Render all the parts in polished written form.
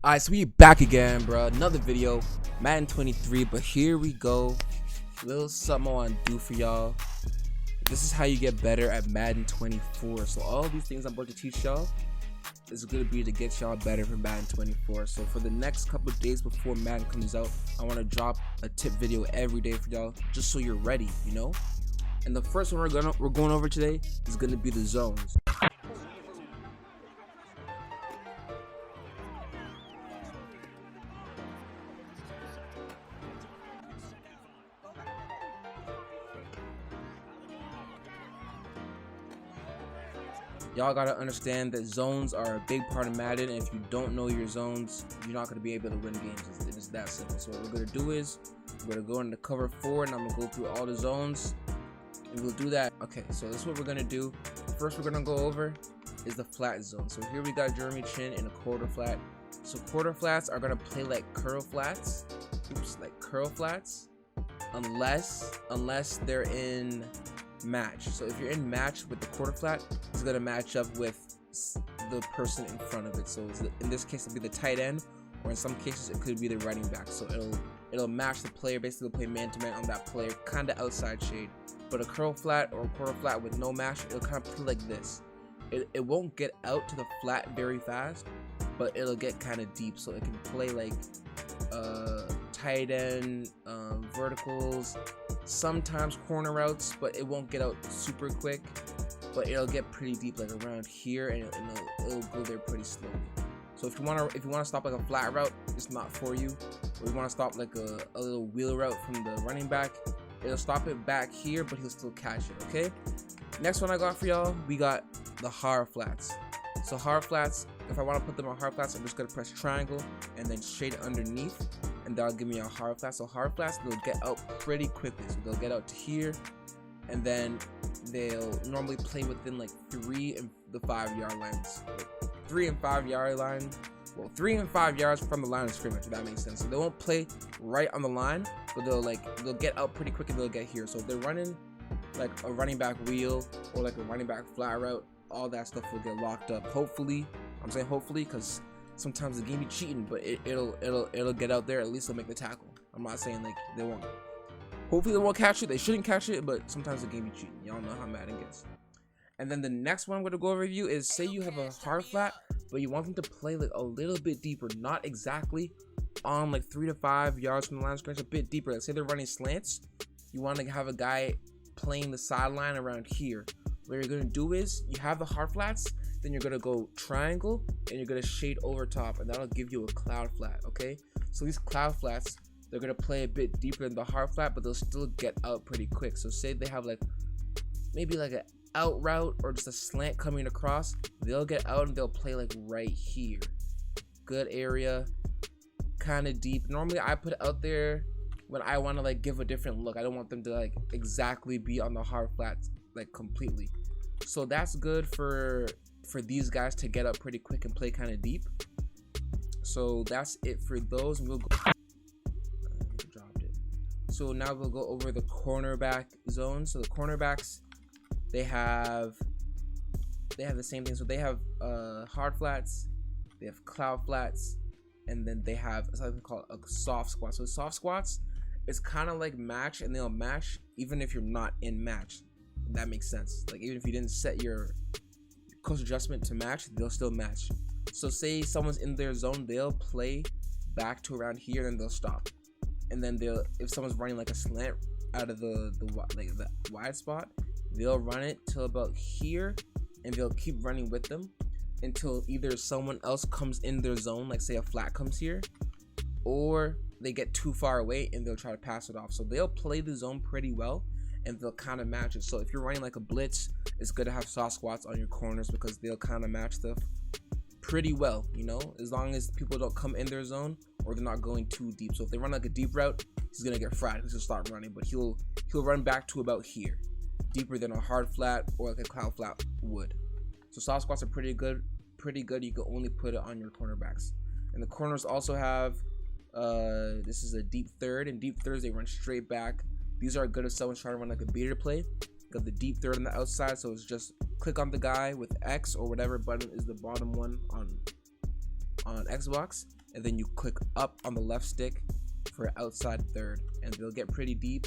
Alright, so we back again, bro. Another video, Madden 23, but here we go. A little something I want to do for y'all. This is how you get better at Madden 24. So all these things I'm about to teach y'all is going to be to get y'all better for Madden 24. So for the next couple of days before Madden comes out, I want to drop a tip video every day for y'all, just so you're ready, you know? And the first one we're going over today is going to be the zones. Y'all gotta understand that zones are a big part of Madden, and if you don't know your zones, you're not gonna be able to win games. It's that simple. So what we're gonna do is we're gonna go into cover 4, and I'm gonna go through all the zones, and we'll do that. Okay, so this is what we're gonna do. First, we're gonna go over is the flat zone. So here we got Jeremy Chin in a quarter flat. So quarter flats are gonna play like curl flats. Like curl flats, unless they're in match. So if you're in match with the quarter flat, it's gonna match up with the person in front of it. So in this case, it'll be the tight end, or in some cases, it could be the running back. So it'll match the player. Basically, play man to man on that player, kind of outside shade. But a curl flat or a quarter flat with no match, it'll kind of play like this. It won't get out to the flat very fast, but it'll get kind of deep. So it can play like tight end, verticals, sometimes corner routes, but it won't get out super quick, but it'll get pretty deep, like around here, and it'll go there pretty slowly. So if you want to stop like a flat route, it's not for you. Or you want to stop like a little wheel route from the running back, it'll stop it back here, but he'll still catch it. Okay, next one I got for y'all, we got the hard flats. So hard flats, if I want to put them on hard flats, I'm just gonna press triangle and then shade it underneath, and that'll give me a hard flat. So hard flats, they'll get out pretty quickly. So they'll get out to here, and then they'll normally play within like 3 and the 5 yard lines. 3 and 5 yard line. Well, 3 and 5 yards from the line of scrimmage, if that makes sense. So they won't play right on the line, but they'll get out pretty quick and they'll get here. So if they're running like a running back wheel or like a running back flat route, all that stuff will get locked up. Hopefully, I'm saying hopefully, because sometimes the game be cheating, but it'll get out there. At least they'll make the tackle. I'm not saying like they won't. Hopefully they won't catch it. They shouldn't catch it, but sometimes the game be cheating. Y'all know how Madden gets. And then the next one I'm gonna go over you is, say you have a hard flat, but you want them to play like a little bit deeper, not exactly on like 3 to 5 yards from the line of scrimmage, a bit deeper. Like say they're running slants, you want to have a guy playing the sideline around here. What you're gonna do is, you have the hard flats, then you're gonna go triangle and you're gonna shade over top, and that'll give you a cloud flat. Okay, so these cloud flats, they're gonna play a bit deeper than the hard flat, but they'll still get out pretty quick. So say they have like maybe like an out route or just a slant coming across, they'll get out and they'll play like right here. Good area, kind of deep. Normally I put it out there when I want to like give a different look. I don't want them to like exactly be on the hard flats like completely. So that's good for these guys to get up pretty quick and play kind of deep. So that's it for those. We'll go. Dropped it. So now we'll go over the cornerback zone. So the cornerbacks, they have the same thing. So they have hard flats, they have cloud flats, and then they have something called a soft squat. So soft squats, it's kind of like match, and they'll match even if you're not in match. That makes sense. Like even if you didn't set your close adjustment to match, they'll still match. So say someone's in their zone, they'll play back to around here, and they'll stop. And then if someone's running like a slant out of the wide spot, they'll run it till about here, and they'll keep running with them until either someone else comes in their zone, like say a flat comes here, or they get too far away and they'll try to pass it off. So they'll play the zone pretty well, and they'll kind of match it. So if you're running like a blitz, it's good to have soft squats on your corners, because they'll kind of match stuff pretty well, you know, as long as people don't come in their zone or they're not going too deep. So if they run like a deep route, he's gonna get fried. He'll start running, but he'll run back to about here, deeper than a hard flat or like a cloud flat would. So soft squats are pretty good. You can only put it on your cornerbacks. And the corners also have this is a deep third, and deep thirds, they run straight back. These are good if someone's trying to run like a beater play. Got the deep third on the outside, so it's just click on the guy with X or whatever button is the bottom one on Xbox, and then you click up on the left stick for outside third, and they'll get pretty deep.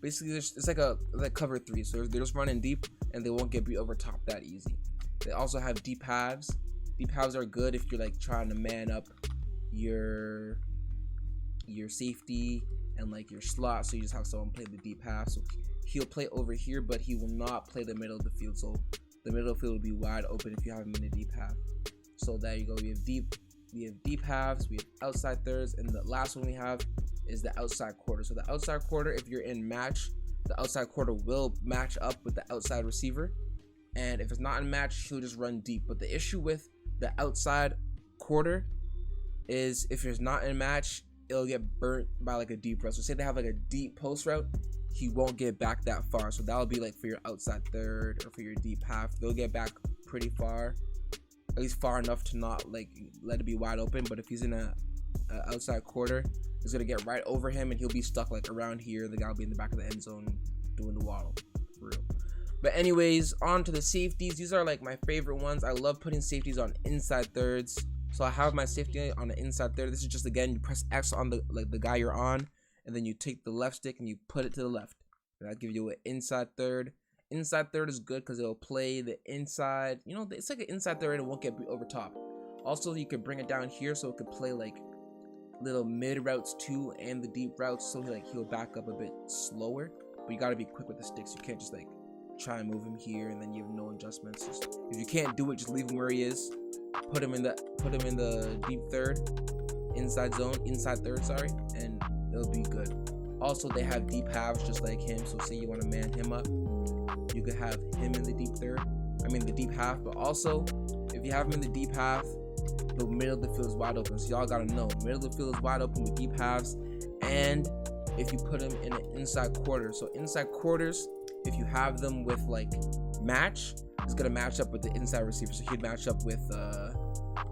Basically, it's like cover 3, so they're just running deep, and they won't get beat over top that easy. They also have deep halves. Deep halves are good if you're like trying to man up your safety and like your slot, so you just have someone play the deep half. So he'll play over here, but he will not play the middle of the field. So the middle of the field will be wide open if you have him in a deep half. So there you go. We have deep halves, we have outside thirds, and the last one we have is the outside quarter. So the outside quarter, if you're in match, the outside quarter will match up with the outside receiver, and if it's not in match, he'll just run deep. But the issue with the outside quarter is if it's not in match, it'll get burnt by like a deep route. So say they have like a deep post route, he won't get back that far. So that'll be like for your outside third or for your deep half, they'll get back pretty far, at least far enough to not like let it be wide open. But if he's in a outside quarter, it's gonna get right over him, and he'll be stuck like around here. The guy will be in the back of the end zone doing the waddle, for real. But anyways, on to the safeties. These are like my favorite ones. I love putting safeties on inside thirds. So I have my safety on the inside third. This is just, again, you press X on the guy you're on, and then you take the left stick and you put it to the left, and that'll give you an inside third. Inside third is good because it'll play the inside, you know, it's like an inside third and it won't get beat over top. Also, you could bring it down here so it could play like little mid routes too, and the deep routes, so he'll back up a bit slower. But you gotta be quick with the sticks. You can't just like try and move him here and then you have no adjustments. Just, if you can't do it, just leave him where he is. Put him in the deep third, inside third, sorry, and it'll be good. Also, they have deep halves just like him. So say you want to man him up, you could have him in the deep half. But also, if you have him in the deep half, the middle of the field is wide open. So y'all gotta know, middle of the field is wide open with deep halves. And if you put him in an inside quarter, so inside quarters, if you have them with like match, it's gonna match up with the inside receiver. So he'd match up with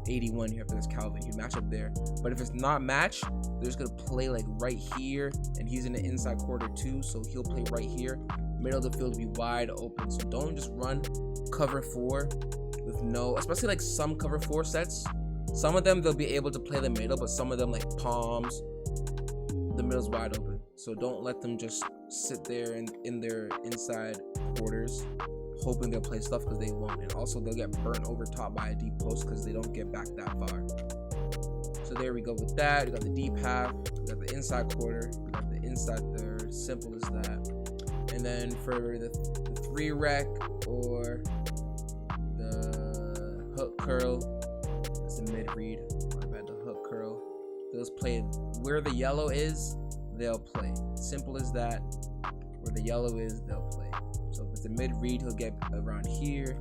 81 here, if that's Calvin, he'd match up there. But if it's not match, they're just gonna play like right here, and he's in the inside quarter too, so he'll play right here. Middle of the field will be wide open. So don't just run cover 4 with no, especially like some cover 4 sets. Some of them they'll be able to play the middle, but some of them like palms, the middle's wide open. So don't let them just sit there in their inside quarters hoping they'll play stuff, because they won't. And also they'll get burnt over top by a deep post because they don't get back that far. So there we go with that. We got the deep half, we got the inside quarter, we got the inside third. Simple as that. And then for the 3 rec or the hook curl, it's a mid read. My bad, the hook curl. They'll play where the yellow is, they'll play. Simple as that. Where the yellow is, they'll play. So if it's a mid read, he'll get around here.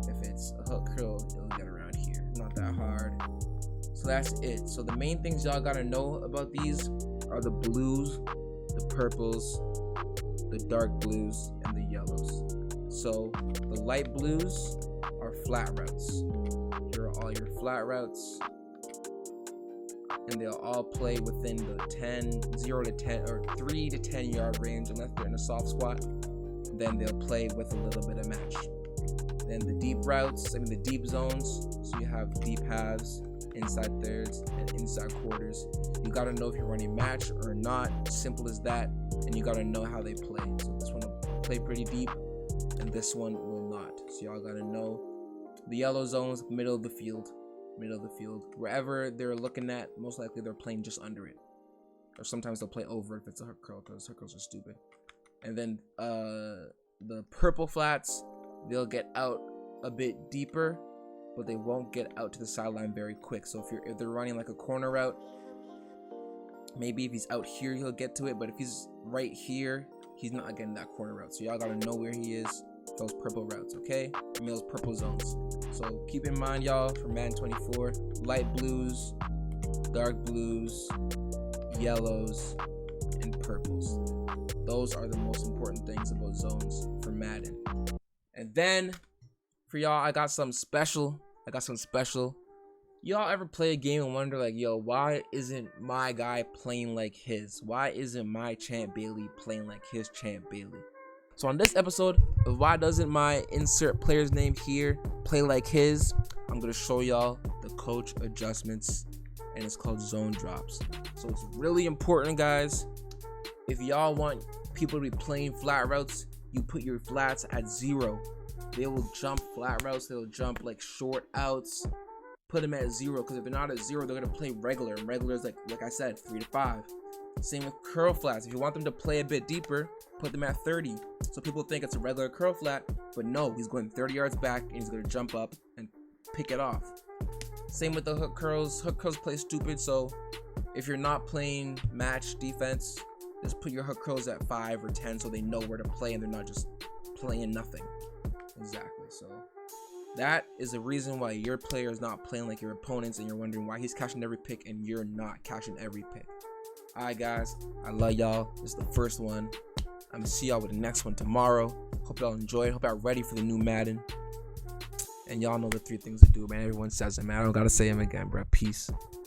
If it's a hook curl, he'll get around here. Not that hard. So that's it. So the main things y'all gotta know about these are the blues, the purples, the dark blues, and the yellows. So the light blues are flat routes. Here are all your flat routes, and they'll all play within the 0 to 10 or 3 to 10 yard range unless they're in a soft squat. Then they'll play with a little bit of match. Then the deep routes, the deep zones, so you have deep halves, inside thirds, and inside quarters. You gotta know if you're running match or not. Simple as that. And you gotta know how they play. So this one will play pretty deep, and this one will not. So y'all gotta know the yellow zones, middle of the field. Wherever they're looking at, most likely they're playing just under it. Or sometimes they'll play over if it's a hook curl, because hook curls are stupid. And then the purple flats, they'll get out a bit deeper, but they won't get out to the sideline very quick. So if they're running like a corner route, maybe if he's out here, he'll get to it. But if he's right here, he's not getting that corner route. So y'all gotta know where he is, those purple routes, okay? Those purple zones. So keep in mind, y'all, for Madden 24, light blues, dark blues, yellows, and purples. Those are the most important things about zones for Madden. And then for y'all, I got something special. Y'all ever play a game and wonder like, yo, why isn't my guy playing like his? Why isn't my Champ Bailey playing like his Champ Bailey? So on this episode of Why Doesn't My Insert Player's Name Here Play Like His, I'm gonna show y'all the coach adjustments and it's called zone drops. So it's really important, guys. If y'all want people to be playing flat routes, you put your flats at 0. They will jump flat routes, they'll jump like short outs. Put them at 0, because if they're not at 0, they're gonna play regular, and regular is like I said, 3 to 5. Same with curl flats. If you want them to play a bit deeper, put them at 30. So people think it's a regular curl flat, but no, he's going 30 yards back and he's gonna jump up and pick it off. Same with the hook curls. Hook curls play stupid, so if you're not playing match defense, just put your hook curls at 5 or 10 so they know where to play and they're not just playing nothing. Exactly. So that is the reason why your player is not playing like your opponents, and you're wondering why he's catching every pick and you're not catching every pick. Alright guys, I love y'all. This is the first one. I'm gonna see y'all with the next one tomorrow. Hope y'all enjoyed. Hope y'all ready for the new Madden. And y'all know the 3 things to do, man. Everyone says it, man. I don't gotta say them again, bro. Peace.